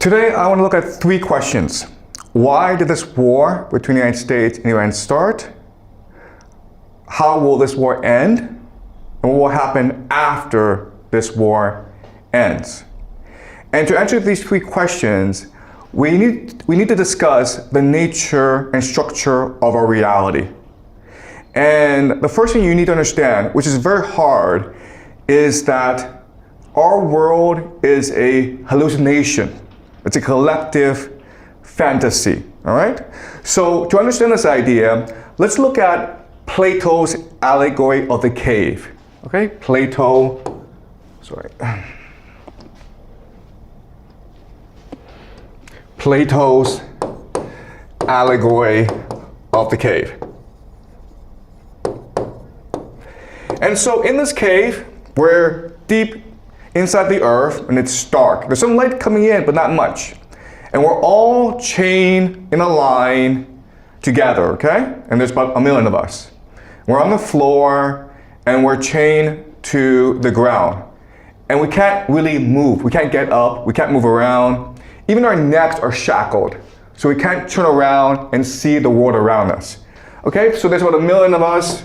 Today, I want to look at three questions. Why did this war between the United States and Iran start? How will this war end? And what will happen after this war ends? And to answer these three questions, we need to discuss the nature and structure of our reality. And the first thing you need to understand, which is very hard, is that our world is a hallucination. It's a collective fantasy, all right? So to understand this idea, let's look at Plato's allegory of the cave, okay? Plato's allegory of the cave. And so in this cave, we're deep inside the earth and it's dark. There's some light coming in, but not much. And we're all chained in a line together, okay? And there's about 1 million of us. We're on the floor and we're chained to the ground. And we can't really move. We can't get up, we can't move around. Even our necks are shackled. So we can't turn around and see the world around us. Okay, so there's about 1 million of us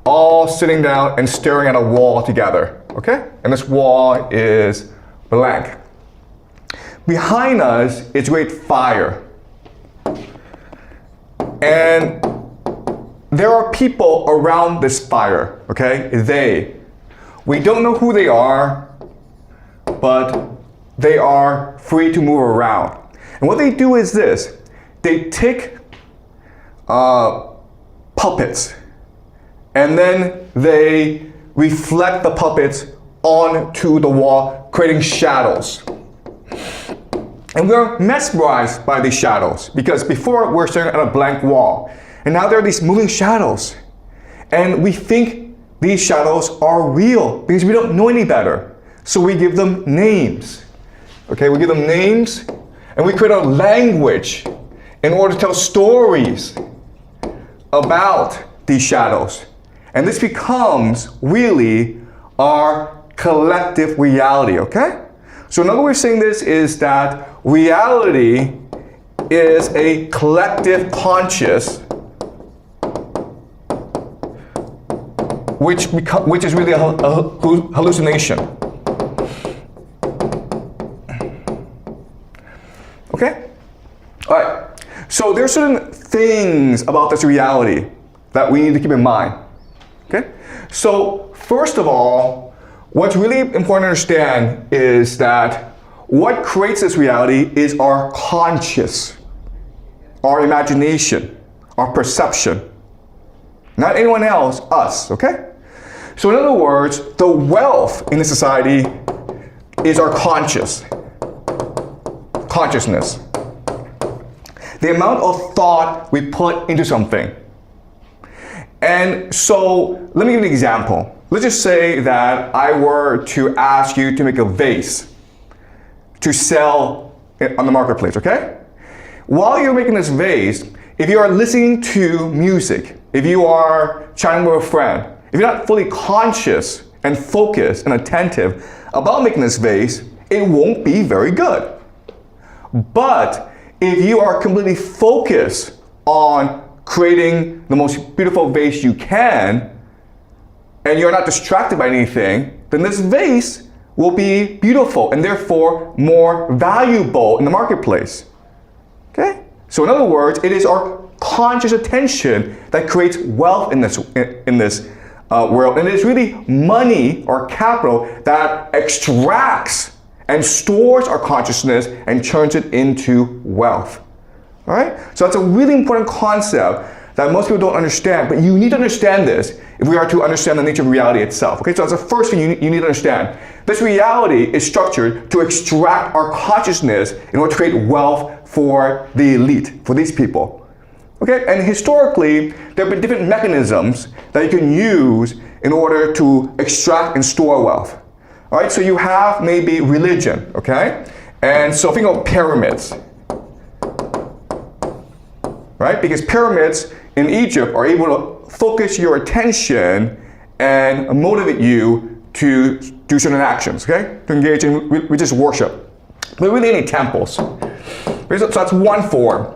all sitting down and staring at a wall together, okay? And this wall is blank. Behind us is great fire. And there are people around this fire, okay? We don't know who they are, but they are free to move around. And what they do is this. They take puppets, and then they reflect the puppets onto the wall, creating shadows. And we're mesmerized by these shadows because before we're staring at a blank wall, and now there are these moving shadows. And we think these shadows are real because we don't know any better. So we give them names. Okay, we give them names and we create a language in order to tell stories about these shadows. And this becomes really our collective reality, okay? So another way of saying this is that reality is a collective conscious which is really a hallucination. Okay? All right. So there's certain things about this reality that we need to keep in mind. Okay? So first of all, what's really important to understand is that what creates this reality is our conscious, our imagination, our perception. Not anyone else, us, okay? So in other words, the wealth in the society is our consciousness. The amount of thought we put into something. And so let me give you an example. Let's just say that I were to ask you to make a vase to sell on the marketplace, okay? While you're making this vase, if you are listening to music, if you are chatting with a friend, if you're not fully conscious and focused and attentive about making this vase, it won't be very good. But if you are completely focused on creating the most beautiful vase you can, and you're not distracted by anything, then this vase will be beautiful and therefore more valuable in the marketplace. Okay? So in other words, it is our conscious attention that creates wealth in this world. And it is really money or capital that extracts and stores our consciousness and turns it into wealth. All right? So that's a really important concept that most people don't understand, but you need to understand this if we are to understand the nature of reality itself. Okay, so that's the first thing you need to understand. This reality is structured to extract our consciousness in order to create wealth for the elite, for these people. Okay, and historically, there have been different mechanisms that you can use in order to extract and store wealth. All right, so you have maybe religion, okay? And so think of pyramids, right? Because pyramids in Egypt are able to focus your attention and motivate you to do certain actions, okay? To engage in religious worship. but really any temples. So that's one form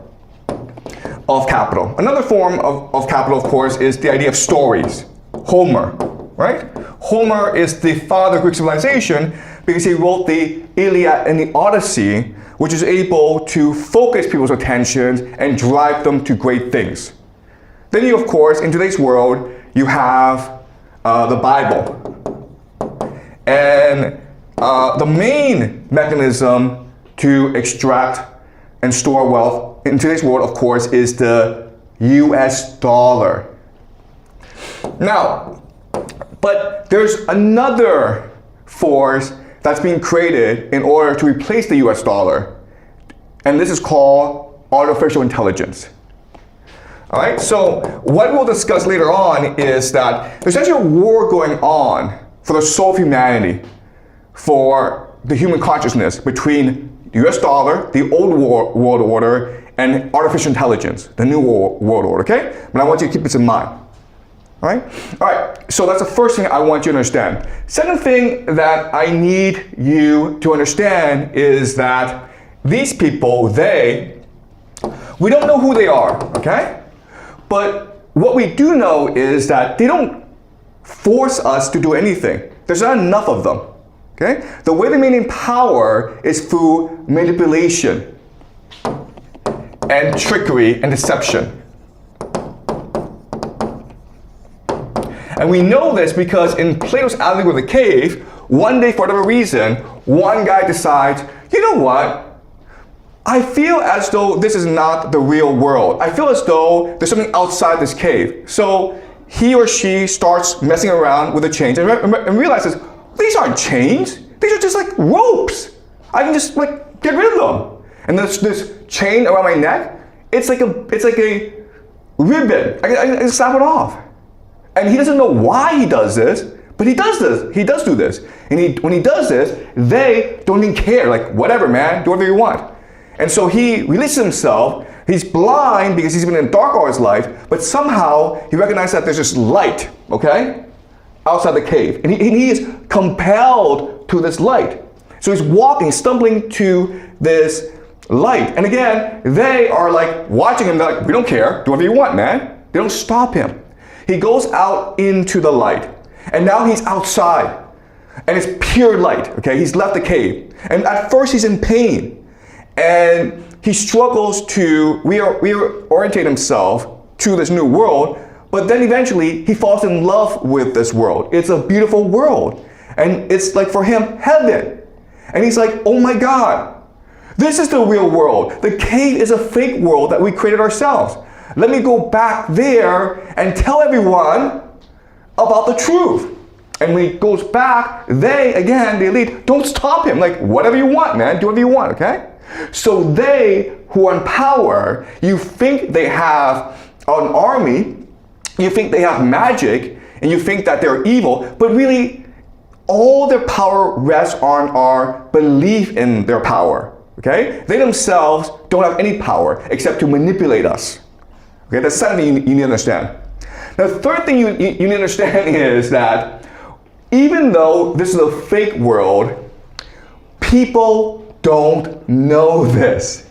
of capital. Another form of capital, of course, is the idea of stories. Homer, right? Homer is the father of Greek civilization because he wrote the Iliad and the Odyssey, which is able to focus people's attention and drive them to great things. Then you, of course, in today's world, you have the Bible. And the main mechanism to extract and store wealth in today's world, of course, is the US dollar. Now, but there's another force that's being created in order to replace the US dollar, and this is called artificial intelligence. All right, so what we'll discuss later on is that there's actually a war going on for the soul of humanity, for the human consciousness between the US dollar, the old world order, and artificial intelligence, the new world order, okay? But I want you to keep this in mind. All right, so that's the first thing I want you to understand. Second thing that I need you to understand is that these people, we don't know who they are, okay? But what we do know is that they don't force us to do anything. There's not enough of them, okay? The way they maintain power is through manipulation and trickery and deception. And we know this because in Plato's allegory of the cave, one day, for whatever reason, one guy decides, you know what? I feel as though this is not the real world. I feel as though there's something outside this cave. So he or she starts messing around with the chains and realizes, these aren't chains. These are just like ropes. I can just like get rid of them. And this chain around my neck, it's like a ribbon. I can snap it off. And he doesn't know why he does this, but he does this. He does do this. And when he does this, they don't even care. Like, whatever, man, do whatever you want. And so he releases himself. He's blind because he's been in the dark all his life, but somehow he recognizes that there's this light, okay, outside the cave. And he is compelled to this light. So he's walking, stumbling to this light. And again, they are like watching him. They're like, we don't care. Do whatever you want, man. They don't stop him. He goes out into the light, and now he's outside, and it's pure light, okay? He's left the cave, and at first he's in pain, and he struggles to reorientate himself to this new world, but then eventually he falls in love with this world. It's a beautiful world, and it's like for him, heaven. And he's like, oh my God, this is the real world. The cave is a fake world that we created ourselves. Let me go back there and tell everyone about the truth. And when he goes back, the elite, don't stop him. Like, whatever you want, man, do whatever you want, okay? So they who are in power, you think they have an army, you think they have magic, and you think that they're evil, but really, all their power rests on our belief in their power, okay? They themselves don't have any power except to manipulate us. Okay, that's the second thing you need to understand. Now, the third thing you need to understand is that even though this is a fake world, people don't know this.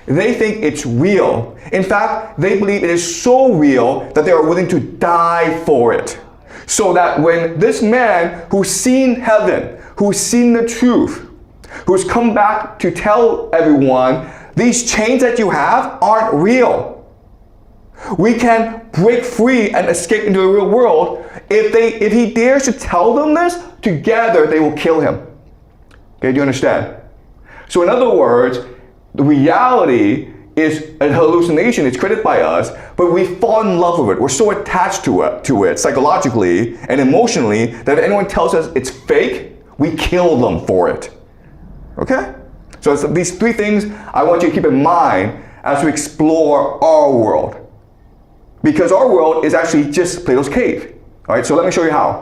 They think it's real. In fact, they believe it is so real that they are willing to die for it. So that when this man who's seen heaven, who's seen the truth, who's come back to tell everyone, these chains that you have aren't real. We can break free and escape into the real world. If he dares to tell them this, together they will kill him. Okay, do you understand? So in other words, the reality is a hallucination. It's created by us, but we fall in love with it. We're so attached to it psychologically and emotionally that if anyone tells us it's fake, we kill them for it. Okay? So it's these three things I want you to keep in mind as we explore our world. Because our world is actually just Plato's cave. All right, so let me show you how.